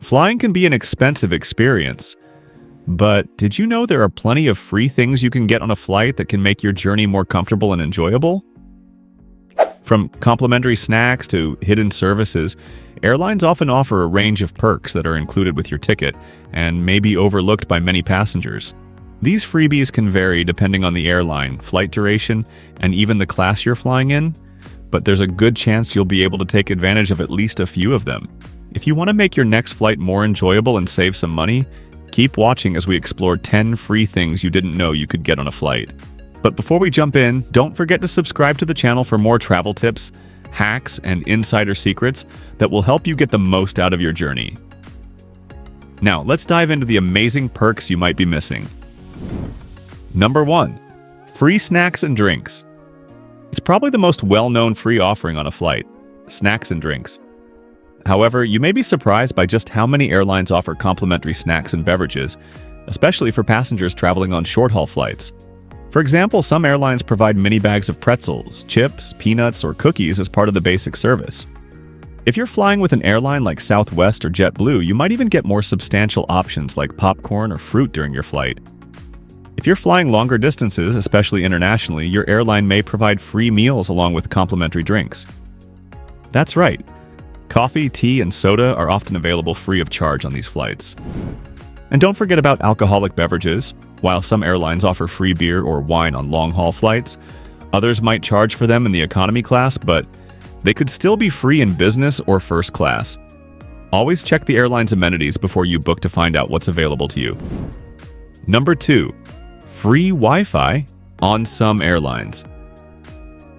Flying can be an expensive experience, but did you know there are plenty of free things you can get on a flight that can make your journey more comfortable and enjoyable? From complimentary snacks to hidden services, airlines often offer a range of perks that are included with your ticket and may be overlooked by many passengers. These freebies can vary depending on the airline, flight duration, and even the class you're flying in, but there's a good chance you'll be able to take advantage of at least a few of them. If you want to make your next flight more enjoyable and save some money, keep watching as we explore 10 free things you didn't know you could get on a flight. But before we jump in, don't forget to subscribe to the channel for more travel tips, hacks, and insider secrets that will help you get the most out of your journey. Now, let's dive into the amazing perks you might be missing. Number 1. Free snacks and drinks. It's probably the most well-known free offering on a flight, snacks and drinks. However, you may be surprised by just how many airlines offer complimentary snacks and beverages, especially for passengers traveling on short-haul flights. For example, some airlines provide mini bags of pretzels, chips, peanuts, or cookies as part of the basic service. If you're flying with an airline like Southwest or JetBlue, you might even get more substantial options like popcorn or fruit during your flight. If you're flying longer distances, especially internationally, your airline may provide free meals along with complimentary drinks. That's right. Coffee, tea, and soda are often available free of charge on these flights. And don't forget about alcoholic beverages. While some airlines offer free beer or wine on long-haul flights, others might charge for them in the economy class, but they could still be free in business or first class. Always check the airline's amenities before you book to find out what's available to you. Number 2. Free Wi-Fi on some airlines.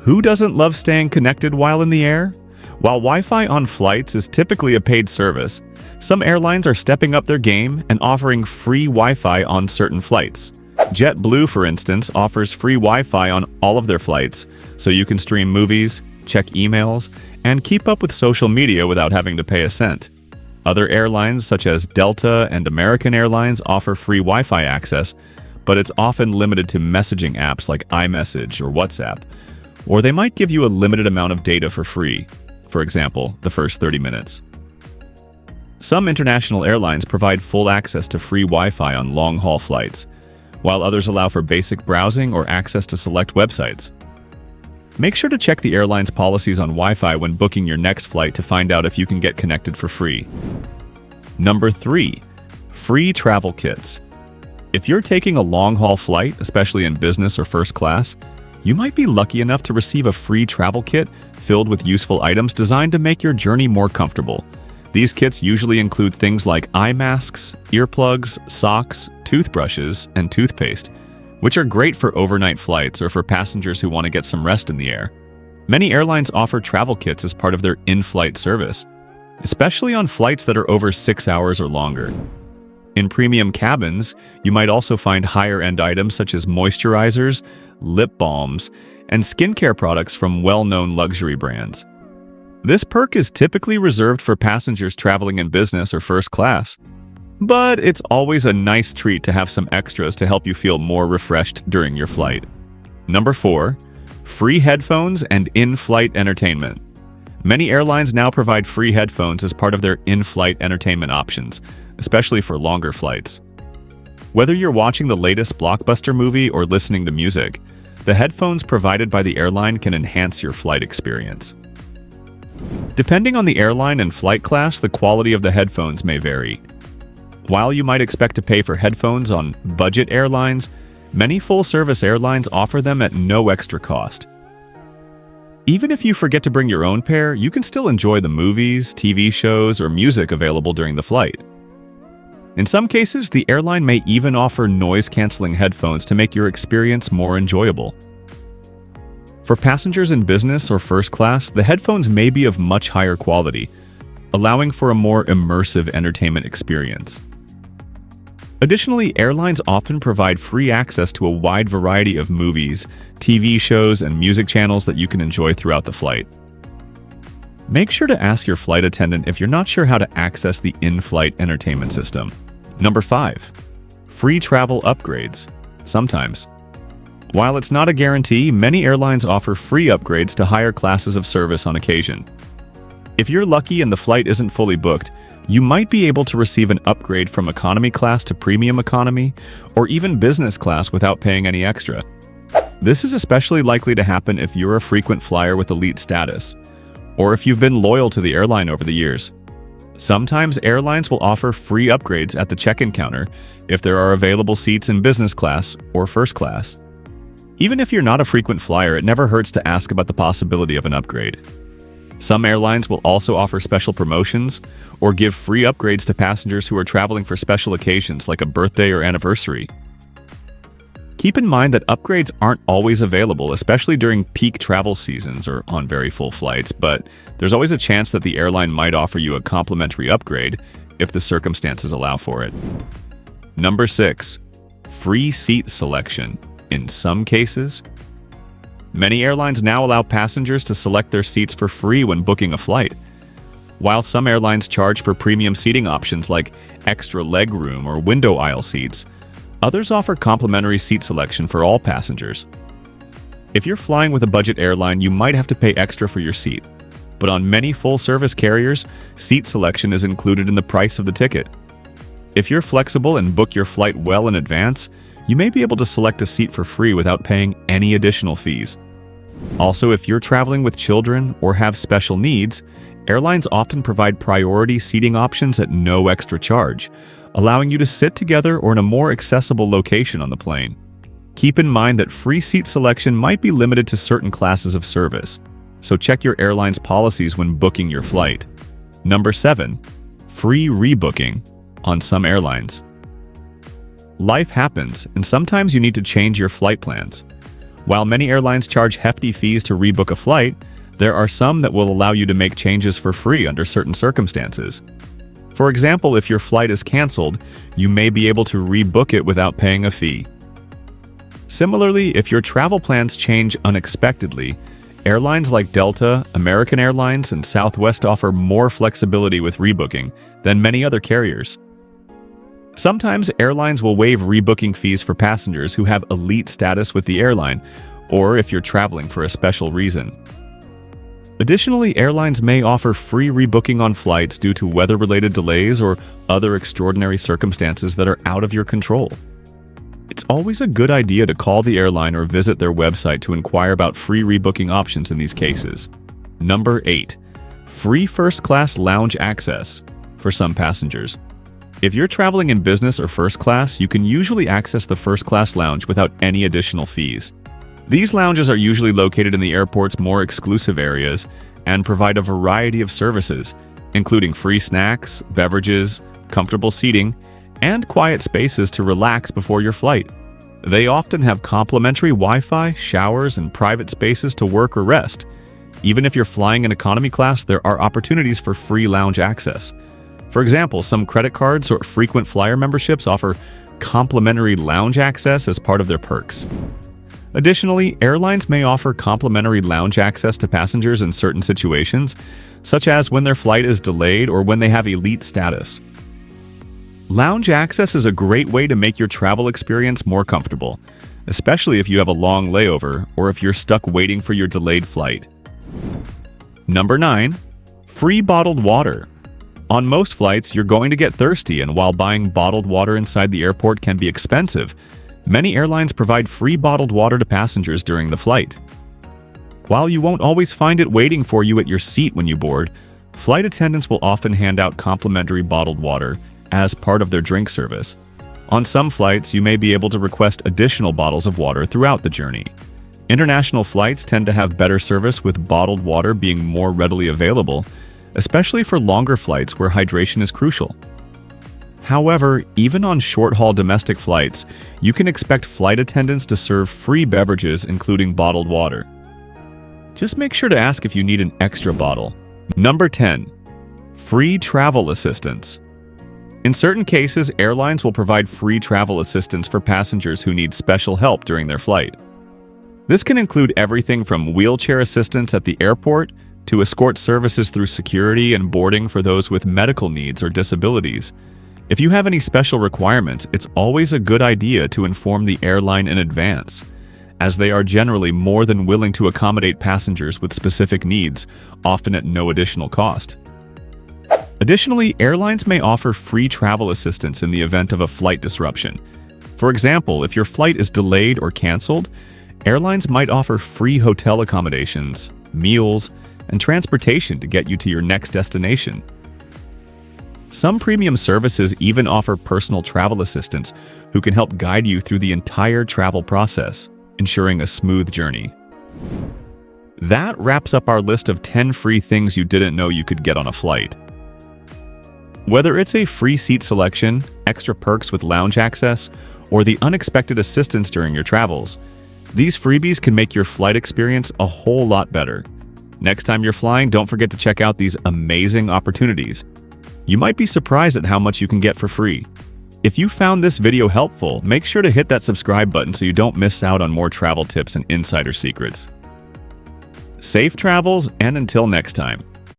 Who doesn't love staying connected while in the air? While Wi-Fi on flights is typically a paid service, some airlines are stepping up their game and offering free Wi-Fi on certain flights. JetBlue, for instance, offers free Wi-Fi on all of their flights, so you can stream movies, check emails, and keep up with social media without having to pay a cent. Other airlines, such as Delta and American Airlines, offer free Wi-Fi access, but it's often limited to messaging apps like iMessage or WhatsApp, or they might give you a limited amount of data for free. For example, the first 30 minutes. Some international airlines provide full access to free Wi-Fi on long-haul flights, while others allow for basic browsing or access to select websites. Make sure to check the airline's policies on Wi-Fi when booking your next flight to find out if you can get connected for free. Number 3. Free travel kits. If you're taking a long-haul flight, especially in business or first class, you might be lucky enough to receive a free travel kit filled with useful items designed to make your journey more comfortable. These kits usually include things like eye masks, earplugs, socks, toothbrushes, and toothpaste, which are great for overnight flights or for passengers who want to get some rest in the air. Many airlines offer travel kits as part of their in-flight service, especially on flights that are over 6 hours or longer. In premium cabins, you might also find higher-end items such as moisturizers, lip balms, and skincare products from well-known luxury brands. This perk is typically reserved for passengers traveling in business or first class, but it's always a nice treat to have some extras to help you feel more refreshed during your flight. Number 4. Free headphones and in-flight entertainment. Many airlines now provide free headphones as part of their in-flight entertainment options, especially for longer flights. Whether you're watching the latest blockbuster movie or listening to music, the headphones provided by the airline can enhance your flight experience. Depending on the airline and flight class, the quality of the headphones may vary. While you might expect to pay for headphones on budget airlines, many full-service airlines offer them at no extra cost. Even if you forget to bring your own pair, you can still enjoy the movies, TV shows, or music available during the flight. In some cases, the airline may even offer noise-canceling headphones to make your experience more enjoyable. For passengers in business or first class, the headphones may be of much higher quality, allowing for a more immersive entertainment experience. Additionally, airlines often provide free access to a wide variety of movies, TV shows, and music channels that you can enjoy throughout the flight. Make sure to ask your flight attendant if you're not sure how to access the in-flight entertainment system. Number 5. Free travel upgrades. Sometimes. While it's not a guarantee, many airlines offer free upgrades to higher classes of service on occasion. If you're lucky and the flight isn't fully booked, You might be able to receive an upgrade from economy class to premium economy, or even business class without paying any extra. This is especially likely to happen if you're a frequent flyer with elite status, or if you've been loyal to the airline over the years. Sometimes airlines will offer free upgrades at the check-in counter if there are available seats in business class or first class. Even if you're not a frequent flyer, it never hurts to ask about the possibility of an upgrade. Some airlines will also offer special promotions or give free upgrades to passengers who are traveling for special occasions like a birthday or anniversary. Keep in mind that upgrades aren't always available, especially during peak travel seasons or on very full flights, but there's always a chance that the airline might offer you a complimentary upgrade if the circumstances allow for it. Number 6. Free seat selection. In some cases, many airlines now allow passengers to select their seats for free when booking a flight. While some airlines charge for premium seating options like extra legroom or window aisle seats, others offer complimentary seat selection for all passengers. If you're flying with a budget airline, you might have to pay extra for your seat, but on many full-service carriers, seat selection is included in the price of the ticket. If you're flexible and book your flight well in advance, you may be able to select a seat for free without paying any additional fees. Also, if you're traveling with children or have special needs, airlines often provide priority seating options at no extra charge, allowing you to sit together or in a more accessible location on the plane. Keep in mind that free seat selection might be limited to certain classes of service, so check your airline's policies when booking your flight. Number 7. Free rebooking on some airlines. Life happens, and sometimes you need to change your flight plans. While many airlines charge hefty fees to rebook a flight, there are some that will allow you to make changes for free under certain circumstances. For example, if your flight is canceled, you may be able to rebook it without paying a fee. Similarly, if your travel plans change unexpectedly, airlines like Delta, American Airlines, and Southwest offer more flexibility with rebooking than many other carriers. Sometimes airlines will waive rebooking fees for passengers who have elite status with the airline, or if you're traveling for a special reason. Additionally, airlines may offer free rebooking on flights due to weather-related delays or other extraordinary circumstances that are out of your control. It's always a good idea to call the airline or visit their website to inquire about free rebooking options in these cases. Number 8. Free first-class lounge access for some passengers. If you're traveling in business or first class, you can usually access the first-class lounge without any additional fees. These lounges are usually located in the airport's more exclusive areas and provide a variety of services, including free snacks, beverages, comfortable seating, and quiet spaces to relax before your flight. They often have complimentary Wi-Fi, showers, and private spaces to work or rest. Even if you're flying in economy class, there are opportunities for free lounge access. For example, some credit cards or frequent flyer memberships offer complimentary lounge access as part of their perks. Additionally, airlines may offer complimentary lounge access to passengers in certain situations, such as when their flight is delayed or when they have elite status. Lounge access is a great way to make your travel experience more comfortable, especially if you have a long layover or if you're stuck waiting for your delayed flight. Number 9. Free bottled water. On most flights, you're going to get thirsty, and while buying bottled water inside the airport can be expensive, many airlines provide free bottled water to passengers during the flight. While you won't always find it waiting for you at your seat when you board, flight attendants will often hand out complimentary bottled water as part of their drink service. On some flights, you may be able to request additional bottles of water throughout the journey. International flights tend to have better service, with bottled water being more readily available, especially for longer flights where hydration is crucial. However, even on short-haul domestic flights, you can expect flight attendants to serve free beverages, including bottled water. Just make sure to ask if you need an extra bottle. Number 10. Free travel assistance. In certain cases, airlines will provide free travel assistance for passengers who need special help during their flight. This can include everything from wheelchair assistance at the airport to escort services through security and boarding for those with medical needs or disabilities. If you have any special requirements, it's always a good idea to inform the airline in advance, as they are generally more than willing to accommodate passengers with specific needs, often at no additional cost. Additionally, airlines may offer free travel assistance in the event of a flight disruption. For example, if your flight is delayed or canceled, airlines might offer free hotel accommodations, meals, and transportation to get you to your next destination. Some premium services even offer personal travel assistants who can help guide you through the entire travel process, ensuring a smooth journey. That wraps up our list of 10 free things you didn't know you could get on a flight. Whether it's a free seat selection, extra perks with lounge access, or the unexpected assistance during your travels, these freebies can make your flight experience a whole lot better. Next time you're flying, don't forget to check out these amazing opportunities. You might be surprised at how much you can get for free. If you found this video helpful, make sure to hit that subscribe button so you don't miss out on more travel tips and insider secrets. Safe travels, and until next time.